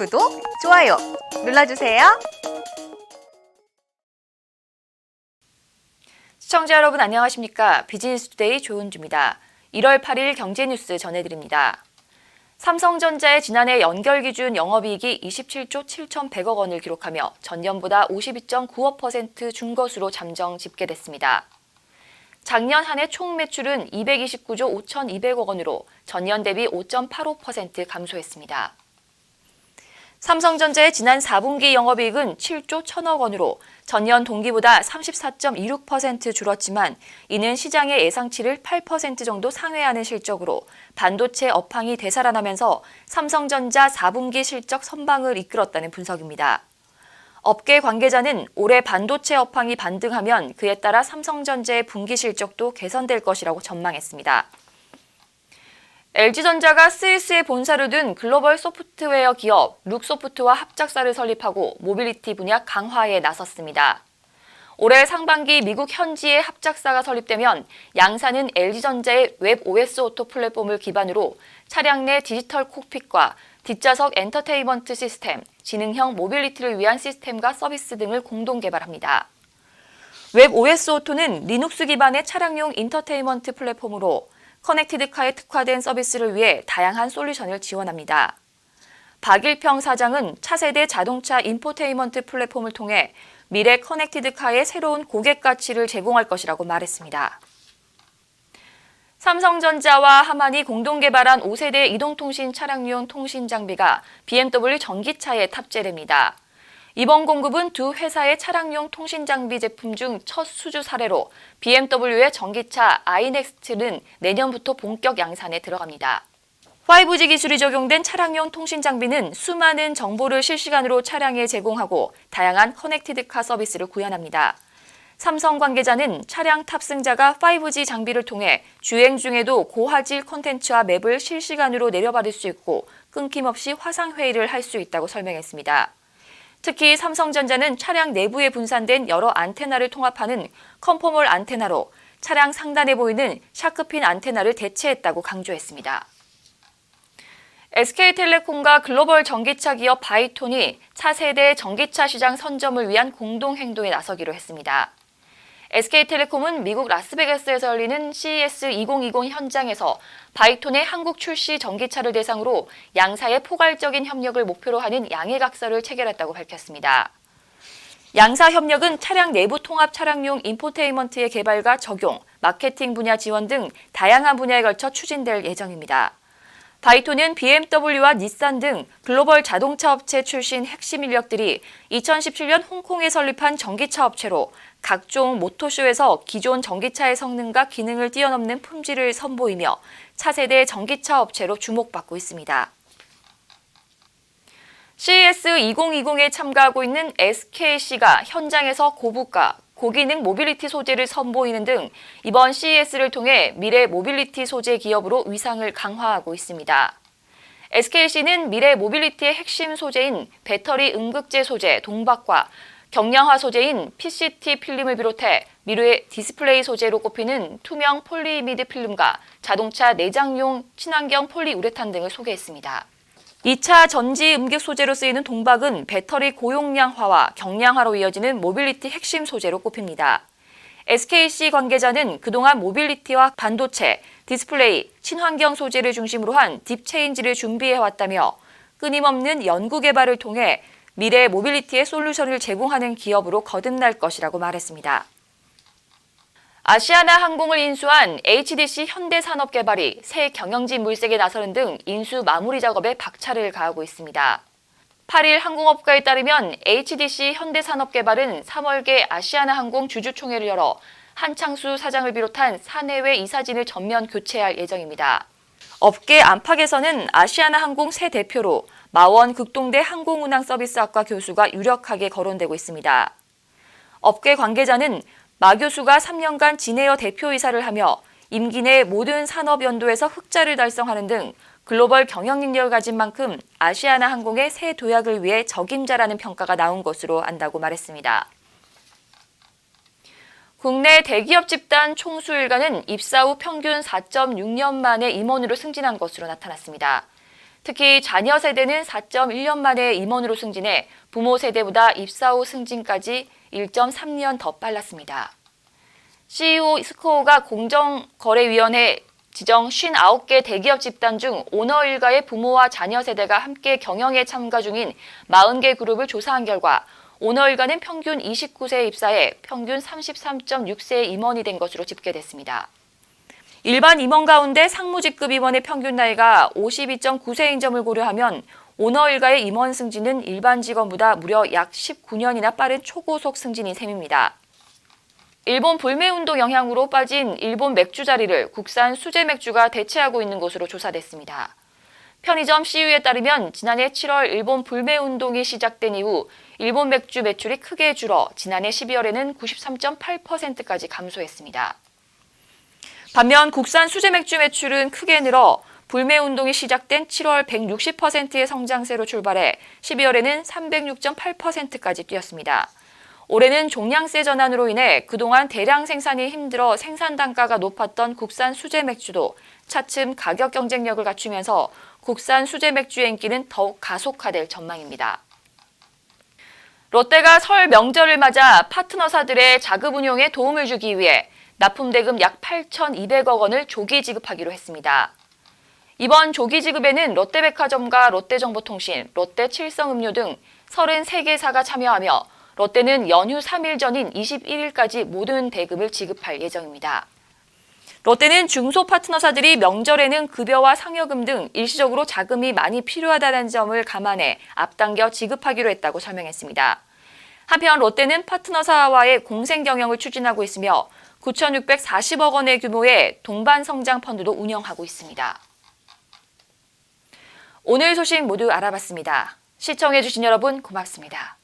구독, 좋아요 눌러주세요. 시청자 여러분 안녕하십니까? 비즈니스투데이 조은주입니다. 1월 8일 경제뉴스 전해드립니다. 삼성전자의 지난해 연결 기준 영업이익이 27조 7,100억 원을 기록하며 전년보다 52.95% 준 것으로 잠정 집계됐습니다. 작년 한 해 총 매출은 229조 5,200억 원으로 전년 대비 5.85% 감소했습니다. 삼성전자의 지난 4분기 영업이익은 7조 1,000억 원으로 전년 동기보다 34.26% 줄었지만 이는 시장의 예상치를 8% 정도 상회하는 실적으로 반도체 업황이 되살아나면서 삼성전자 4분기 실적 선방을 이끌었다는 분석입니다. 업계 관계자는 올해 반도체 업황이 반등하면 그에 따라 삼성전자의 분기 실적도 개선될 것이라고 전망했습니다. LG전자가 스위스에 본사를 둔 글로벌 소프트웨어 기업 룩소프트와 합작사를 설립하고 모빌리티 분야 강화에 나섰습니다. 올해 상반기 미국 현지의 합작사가 설립되면 양사는 LG전자의 웹 OS 오토 플랫폼을 기반으로 차량 내 디지털 콕핏과 뒷좌석 엔터테인먼트 시스템, 지능형 모빌리티를 위한 시스템과 서비스 등을 공동 개발합니다. 웹 OS 오토는 리눅스 기반의 차량용 인터테인먼트 플랫폼으로 커넥티드카에 특화된 서비스를 위해 다양한 솔루션을 지원합니다. 박일평 사장은 차세대 자동차 인포테인먼트 플랫폼을 통해 미래 커넥티드카의 새로운 고객 가치를 제공할 것이라고 말했습니다. 삼성전자와 하만이 공동 개발한 5세대 이동통신 차량용 통신 장비가 BMW 전기차에 탑재됩니다. 이번 공급은 두 회사의 차량용 통신 장비 제품 중 첫 수주 사례로 BMW의 전기차 iNEXT는 내년부터 본격 양산에 들어갑니다. 5G 기술이 적용된 차량용 통신 장비는 수많은 정보를 실시간으로 차량에 제공하고 다양한 커넥티드카 서비스를 구현합니다. 삼성 관계자는 차량 탑승자가 5G 장비를 통해 주행 중에도 고화질 콘텐츠와 맵을 실시간으로 내려받을 수 있고 끊김없이 화상회의를 할 수 있다고 설명했습니다. 특히 삼성전자는 차량 내부에 분산된 여러 안테나를 통합하는 컨포멀 안테나로 차량 상단에 보이는 샤크핀 안테나를 대체했다고 강조했습니다. SK텔레콤과 글로벌 전기차 기업 바이톤이 차세대 전기차 시장 선점을 위한 공동행동에 나서기로 했습니다. SK텔레콤은 미국 라스베가스에서 열리는 CES 2020 현장에서 바이톤의 한국 출시 전기차를 대상으로 양사의 포괄적인 협력을 목표로 하는 양해각서를 체결했다고 밝혔습니다. 양사 협력은 차량 내부 통합 차량용 인포테인먼트의 개발과 적용, 마케팅 분야 지원 등 다양한 분야에 걸쳐 추진될 예정입니다. 바이톤은 BMW와 닛산 등 글로벌 자동차 업체 출신 핵심 인력들이 2017년 홍콩에 설립한 전기차 업체로 각종 모토쇼에서 기존 전기차의 성능과 기능을 뛰어넘는 품질을 선보이며 차세대 전기차 업체로 주목받고 있습니다. CES 2020에 참가하고 있는 SKC가 현장에서 고부가, 고기능 모빌리티 소재를 선보이는 등 이번 CES를 통해 미래 모빌리티 소재 기업으로 위상을 강화하고 있습니다. SKC는 미래 모빌리티의 핵심 소재인 배터리 음극재 소재 동박과 경량화 소재인 PCT 필름을 비롯해 미래 디스플레이 소재로 꼽히는 투명 폴리이미드 필름과 자동차 내장용 친환경 폴리우레탄 등을 소개했습니다. 2차 전지 음극 소재로 쓰이는 동박은 배터리 고용량화와 경량화로 이어지는 모빌리티 핵심 소재로 꼽힙니다. SKC 관계자는 그동안 모빌리티와 반도체, 디스플레이, 친환경 소재를 중심으로 한 딥체인지를 준비해왔다며 끊임없는 연구 개발을 통해 미래 모빌리티의 솔루션을 제공하는 기업으로 거듭날 것이라고 말했습니다. 아시아나항공을 인수한 HDC 현대산업개발이 새 경영지 물색에 나서는 등 인수 마무리 작업에 박차를 가하고 있습니다. 8일 항공업가에 따르면 HDC 현대산업개발은 3월계 아시아나항공 주주총회를 열어 한창수 사장을 비롯한 사내외 이사진을 전면 교체할 예정입니다. 업계 안팎에서는 아시아나항공 새 대표로 마원 극동대 항공운항서비스학과 교수가 유력하게 거론되고 있습니다. 업계 관계자는 마 교수가 3년간 진에어 대표이사를 하며 임기 내 모든 산업연도에서 흑자를 달성하는 등 글로벌 경영 능력을 가진 만큼 아시아나항공의 새 도약을 위해 적임자라는 평가가 나온 것으로 안다고 말했습니다. 국내 대기업 집단 총수일가는 입사 후 평균 4.6년 만에 임원으로 승진한 것으로 나타났습니다. 특히 자녀 세대는 4.1년 만에 임원으로 승진해 부모 세대보다 입사 후 승진까지 1.3년 더 빨랐습니다. CEO 스코어가 공정거래위원회 지정 59개 대기업 집단 중 오너 일가의 부모와 자녀 세대가 함께 경영에 참가 중인 40개 그룹을 조사한 결과 오너 일가는 평균 29세에 입사해 평균 33.6세의 임원이 된 것으로 집계됐습니다. 일반 임원 가운데 상무직급 임원의 평균 나이가 52.9세인 점을 고려하면 오너 일가의 임원 승진은 일반 직원보다 무려 약 19년이나 빠른 초고속 승진인 셈입니다. 일본 불매운동 영향으로 빠진 일본 맥주 자리를 국산 수제 맥주가 대체하고 있는 것으로 조사됐습니다. 편의점 CU에 따르면 지난해 7월 일본 불매운동이 시작된 이후 일본 맥주 매출이 크게 줄어 지난해 12월에는 93.8%까지 감소했습니다. 반면 국산 수제 맥주 매출은 크게 늘어 불매운동이 시작된 7월 160%의 성장세로 출발해 12월에는 306.8%까지 뛰었습니다. 올해는 종량세 전환으로 인해 그동안 대량 생산이 힘들어 생산 단가가 높았던 국산 수제 맥주도 차츰 가격 경쟁력을 갖추면서 국산 수제 맥주의 인기는 더욱 가속화될 전망입니다. 롯데가 설 명절을 맞아 파트너사들의 자금 운용에 도움을 주기 위해 납품대금 약 8,200억 원을 조기 지급하기로 했습니다. 이번 조기 지급에는 롯데백화점과 롯데정보통신, 롯데칠성음료 등 33개사가 참여하며 롯데는 연휴 3일 전인 21일까지 모든 대금을 지급할 예정입니다. 롯데는 중소 파트너사들이 명절에는 급여와 상여금 등 일시적으로 자금이 많이 필요하다는 점을 감안해 앞당겨 지급하기로 했다고 설명했습니다. 한편 롯데는 파트너사와의 공생 경영을 추진하고 있으며 9,640억 원의 규모의 동반성장 펀드도 운영하고 있습니다. 오늘 소식 모두 알아봤습니다. 시청해주신 여러분 고맙습니다.